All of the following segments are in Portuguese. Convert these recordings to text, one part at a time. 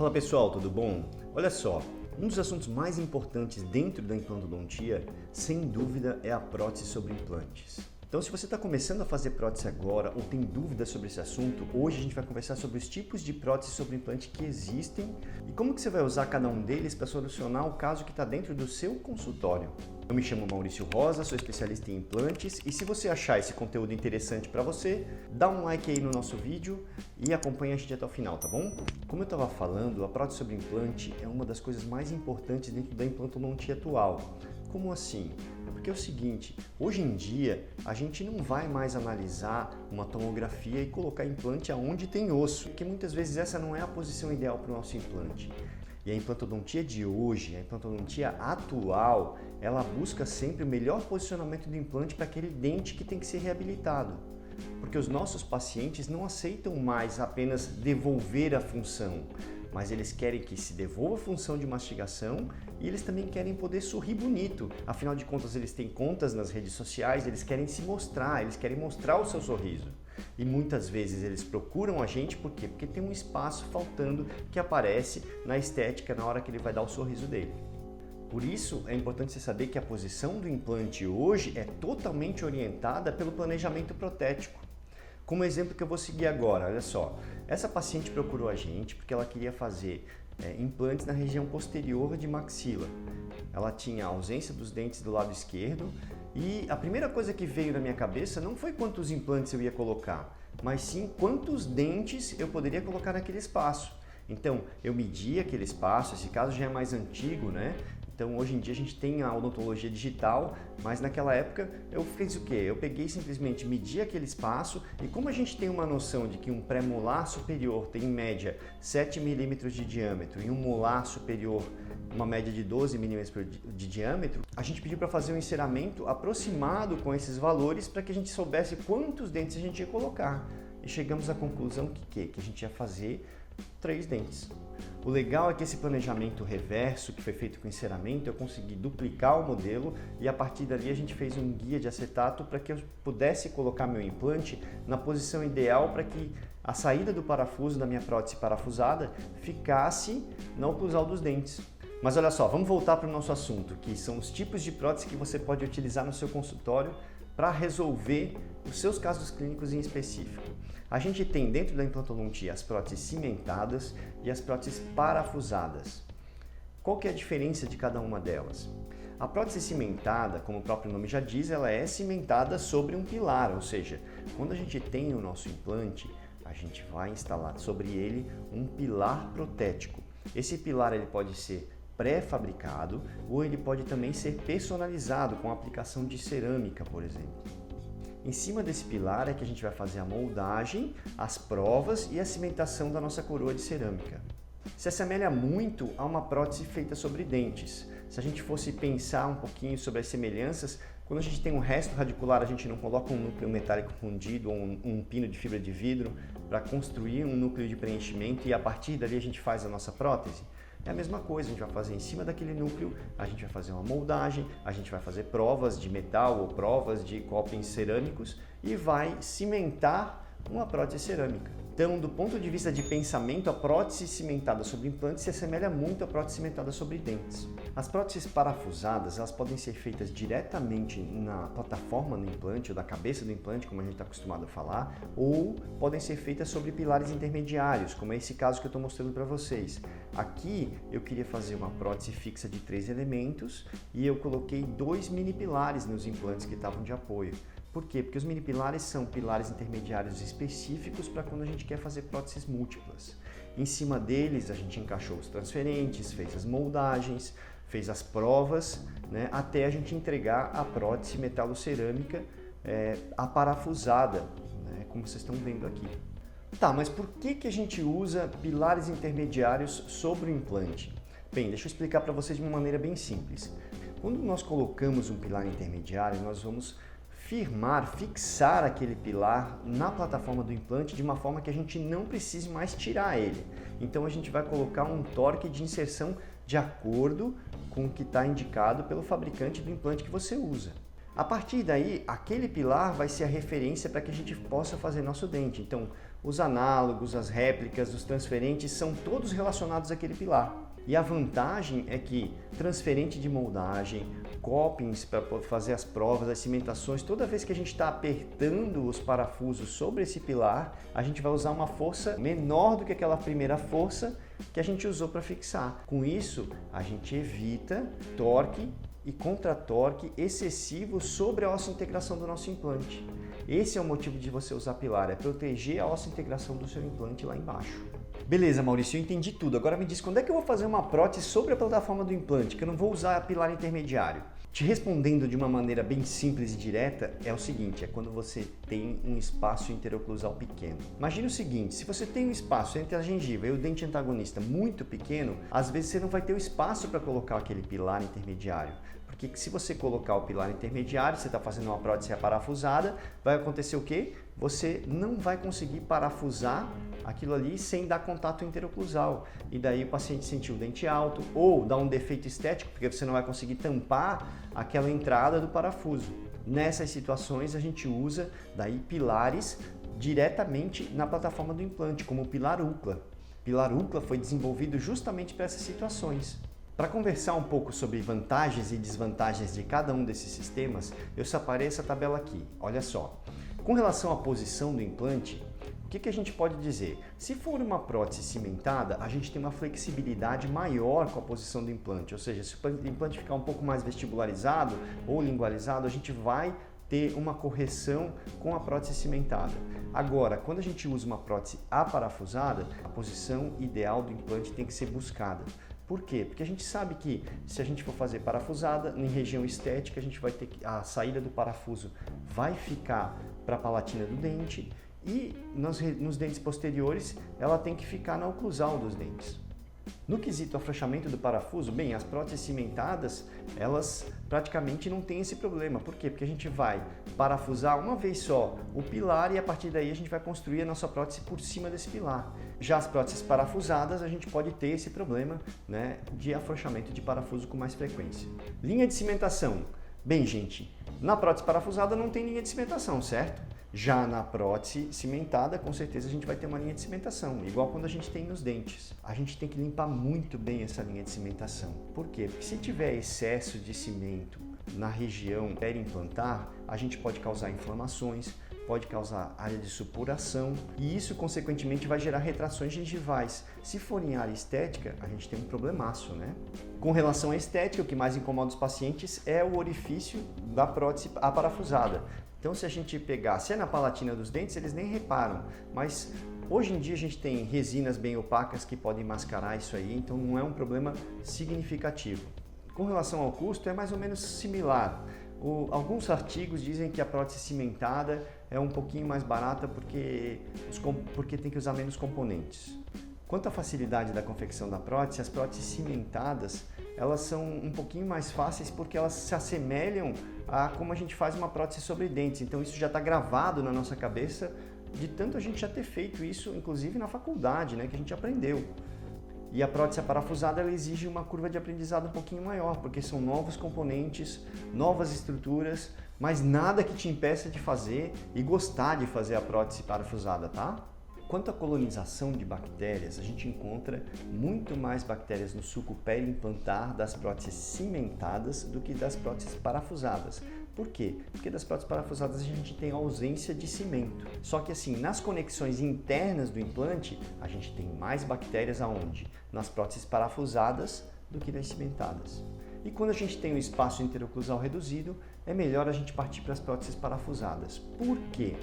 Fala pessoal, tudo bom? Olha só, um dos assuntos mais importantes dentro da implantodontia, sem dúvida, é a prótese sobre implantes. Então, se você está começando a fazer prótese agora ou tem dúvidas sobre esse assunto, hoje a gente vai conversar sobre os tipos de prótese sobre implante que existem e como que você vai usar cada um deles para solucionar o caso que está dentro do seu consultório. Eu me chamo Maurício Rosa, sou especialista em implantes e se você achar esse conteúdo interessante para você, dá um like aí no nosso vídeo e acompanha a gente até o final, tá bom? Como eu estava falando, a prótese sobre implante é uma das coisas mais importantes dentro da implantodontia atual. Como assim? Porque é o seguinte, hoje em dia a gente não vai mais analisar uma tomografia e colocar implante aonde tem osso, porque muitas vezes essa não é a posição ideal para o nosso implante. E a implantodontia de hoje, a implantodontia atual, ela busca sempre o melhor posicionamento do implante para aquele dente que tem que ser reabilitado. Porque os nossos pacientes não aceitam mais apenas devolver a função, mas eles querem que se devolva a função de mastigação e eles também querem poder sorrir bonito. Afinal de contas, eles têm contas nas redes sociais, eles querem se mostrar, eles querem mostrar o seu sorriso. E muitas vezes eles procuram a gente, por quê? Porque tem um espaço faltando que aparece na estética na hora que ele vai dar o sorriso dele. Por isso, é importante você saber que a posição do implante hoje é totalmente orientada pelo planejamento protético. Como exemplo que eu vou seguir agora, olha só, essa paciente procurou a gente porque ela queria fazer implantes na região posterior de maxila. Ela tinha ausência dos dentes do lado esquerdo e a primeira coisa que veio na minha cabeça não foi quantos implantes eu ia colocar, mas sim quantos dentes eu poderia colocar naquele espaço. Então, eu medi aquele espaço, esse caso já é mais antigo, né? Então, hoje em dia a gente tem a odontologia digital, mas naquela época eu fiz o quê? Eu peguei simplesmente, medi aquele espaço e como a gente tem uma noção de que um pré-molar superior tem em média 7 milímetros de diâmetro e um molar superior uma média de 12 milímetros de diâmetro, a gente pediu para fazer um enceramento aproximado com esses valores para que a gente soubesse quantos dentes a gente ia colocar. E chegamos à conclusão que a gente ia fazer 3 dentes. O legal é que esse planejamento reverso que foi feito com enceramento, eu consegui duplicar o modelo e a partir dali a gente fez um guia de acetato para que eu pudesse colocar meu implante na posição ideal para que a saída do parafuso da minha prótese parafusada ficasse na oclusal dos dentes. Mas olha só, vamos voltar para o nosso assunto, que são os tipos de prótese que você pode utilizar no seu consultório para resolver os seus casos clínicos em específico. A gente tem dentro da implantodontia as próteses cimentadas e as próteses parafusadas. Qual que é a diferença de cada uma delas? A prótese cimentada, como o próprio nome já diz, ela é cimentada sobre um pilar, ou seja, quando a gente tem o nosso implante, a gente vai instalar sobre ele um pilar protético. Esse pilar ele pode ser pré-fabricado ou ele pode também ser personalizado com a aplicação de cerâmica, por exemplo. Em cima desse pilar é que a gente vai fazer a moldagem, as provas e a cimentação da nossa coroa de cerâmica. Se assemelha muito a uma prótese feita sobre dentes. Se a gente fosse pensar um pouquinho sobre as semelhanças, quando a gente tem um resto radicular, a gente não coloca um núcleo metálico fundido ou um pino de fibra de vidro para construir um núcleo de preenchimento e a partir dali a gente faz a nossa prótese? É a mesma coisa, a gente vai fazer em cima daquele núcleo, a gente vai fazer uma moldagem, a gente vai fazer provas de metal ou provas de copings cerâmicos e vai cimentar uma prótese cerâmica. Então, do ponto de vista de pensamento, a prótese cimentada sobre implantes se assemelha muito à prótese cimentada sobre dentes. As próteses parafusadas, elas podem ser feitas diretamente na plataforma do implante ou da cabeça do implante, como a gente está acostumado a falar, ou podem ser feitas sobre pilares intermediários, como é esse caso que eu estou mostrando para vocês. Aqui eu queria fazer uma prótese fixa de 3 elementos e eu coloquei 2 mini pilares nos implantes que estavam de apoio. Por quê? Porque os mini pilares são pilares intermediários específicos para quando a gente quer fazer próteses múltiplas. Em cima deles a gente encaixou os transferentes, fez as moldagens, fez as provas, né, até a gente entregar a prótese metalocerâmica aparafusada, né, como vocês estão vendo aqui. Tá, mas por que a gente usa pilares intermediários sobre o implante? Bem, deixa eu explicar para vocês de uma maneira bem simples. Quando nós colocamos um pilar intermediário, nós vamos fixar aquele pilar na plataforma do implante de uma forma que a gente não precise mais tirar ele. Então a gente vai colocar um torque de inserção de acordo com o que está indicado pelo fabricante do implante que você usa. A partir daí, aquele pilar vai ser a referência para que a gente possa fazer nosso dente. Então, os análogos, as réplicas, os transferentes são todos relacionados àquele pilar. E a vantagem é que transferente de moldagem, copings para fazer as provas, as cimentações, toda vez que a gente está apertando os parafusos sobre esse pilar, a gente vai usar uma força menor do que aquela primeira força que a gente usou para fixar. Com isso, a gente evita torque e contra-torque excessivo sobre a osso-integração do nosso implante. Esse é o motivo de você usar pilar, é proteger a osso-integração do seu implante lá embaixo. Beleza, Maurício, eu entendi tudo. Agora me diz, quando é que eu vou fazer uma prótese sobre a plataforma do implante, que eu não vou usar pilar intermediário? Te respondendo de uma maneira bem simples e direta, é o seguinte, é quando você tem um espaço interoclusal pequeno. Imagina o seguinte, se você tem um espaço entre a gengiva e o dente antagonista muito pequeno, às vezes você não vai ter o espaço para colocar aquele pilar intermediário. Porque se você colocar o pilar intermediário, você está fazendo uma prótese parafusada, vai acontecer o quê? Você não vai conseguir parafusar aquilo ali sem dar contato interoclusal. E daí o paciente sentir o dente alto ou dar um defeito estético, porque você não vai conseguir tampar aquela entrada do parafuso. Nessas situações a gente usa daí pilares diretamente na plataforma do implante, como o pilar UCLA. O pilar UCLA foi desenvolvido justamente para essas situações. Para conversar um pouco sobre vantagens e desvantagens de cada um desses sistemas, eu separei essa tabela aqui. Olha só. Com relação à posição do implante, o que a gente pode dizer? Se for uma prótese cimentada, a gente tem uma flexibilidade maior com a posição do implante, ou seja, se o implante ficar um pouco mais vestibularizado ou lingualizado, a gente vai ter uma correção com a prótese cimentada. Agora, quando a gente usa uma prótese aparafusada, a posição ideal do implante tem que ser buscada. Por quê? Porque a gente sabe que se a gente for fazer parafusada, em região estética, a gente vai ter que, a saída do parafuso vai ficar para a palatina do dente e nos dentes posteriores ela tem que ficar na oclusal dos dentes. No quesito afrouxamento do parafuso, bem, as próteses cimentadas, elas praticamente não têm esse problema. Por quê? Porque a gente vai parafusar uma vez só o pilar e a partir daí a gente vai construir a nossa prótese por cima desse pilar. Já as próteses parafusadas, a gente pode ter esse problema, né, de afrouxamento de parafuso com mais frequência. Linha de cimentação. Bem, gente, na prótese parafusada não tem linha de cimentação, certo? Já na prótese cimentada, com certeza a gente vai ter uma linha de cimentação, igual quando a gente tem nos dentes. A gente tem que limpar muito bem essa linha de cimentação. Por quê? Porque se tiver excesso de cimento na região periimplantar, a gente pode causar inflamações, pode causar área de supuração e isso, consequentemente, vai gerar retrações gengivais. Se for em área estética, a gente tem um problemaço, né? Com relação à estética, o que mais incomoda os pacientes é o orifício da prótese aparafusada. Então, se a gente pegar, se é na palatina dos dentes, eles nem reparam, mas hoje em dia a gente tem resinas bem opacas que podem mascarar isso aí, então não é um problema significativo. Com relação ao custo, é mais ou menos similar. Alguns artigos dizem que a prótese cimentada é um pouquinho mais barata porque tem que usar menos componentes. Quanto à facilidade da confecção da prótese, as próteses cimentadas, elas são um pouquinho mais fáceis porque elas se assemelham a como a gente faz uma prótese sobre dentes. Então isso já está gravado na nossa cabeça de tanto a gente já ter feito isso, inclusive na faculdade, né, que a gente aprendeu. E a prótese parafusada ela exige uma curva de aprendizado um pouquinho maior, porque são novos componentes, novas estruturas, mas nada que te impeça de fazer e gostar de fazer a prótese parafusada, tá? Quanto à colonização de bactérias, a gente encontra muito mais bactérias no suco periimplantar das próteses cimentadas do que das próteses parafusadas. Por quê? Porque das próteses parafusadas a gente tem ausência de cimento. Só que assim, nas conexões internas do implante, a gente tem mais bactérias aonde? Nas próteses parafusadas do que nas cimentadas. E quando a gente tem um espaço interoclusal reduzido, é melhor a gente partir para as próteses parafusadas. Por quê?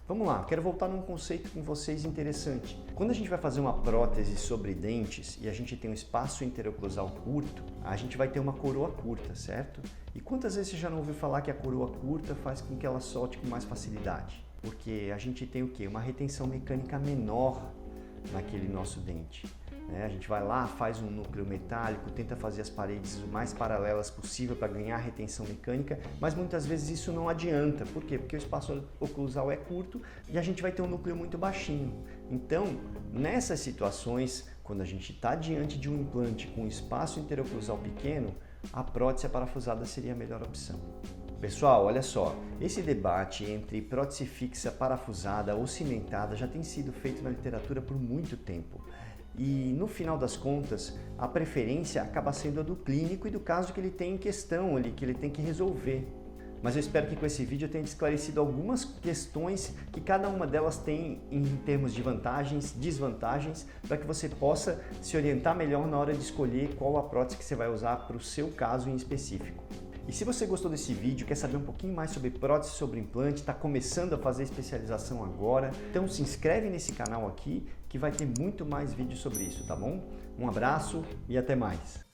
Vamos lá, quero voltar num conceito com vocês interessante. Quando a gente vai fazer uma prótese sobre dentes e a gente tem um espaço interoclusal curto, a gente vai ter uma coroa curta, certo? E quantas vezes você já não ouviu falar que a coroa curta faz com que ela solte com mais facilidade? Porque a gente tem o quê? Uma retenção mecânica menor naquele nosso dente. A gente vai lá, faz um núcleo metálico, tenta fazer as paredes o mais paralelas possível para ganhar retenção mecânica, mas muitas vezes isso não adianta. Por quê? Porque o espaço oclusal é curto e a gente vai ter um núcleo muito baixinho. Então, nessas situações, quando a gente está diante de um implante com espaço interoclusal pequeno, a prótese parafusada seria a melhor opção. Pessoal, olha só, esse debate entre prótese fixa, parafusada ou cimentada já tem sido feito na literatura por muito tempo. E no final das contas, a preferência acaba sendo a do clínico e do caso que ele tem em questão ali, que ele tem que resolver. Mas eu espero que com esse vídeo eu tenha esclarecido algumas questões que cada uma delas tem em termos de vantagens, desvantagens, para que você possa se orientar melhor na hora de escolher qual a prótese que você vai usar para o seu caso em específico. E se você gostou desse vídeo, quer saber um pouquinho mais sobre prótese sobre implante, está começando a fazer especialização agora, então se inscreve nesse canal aqui que vai ter muito mais vídeos sobre isso, tá bom? Um abraço e até mais!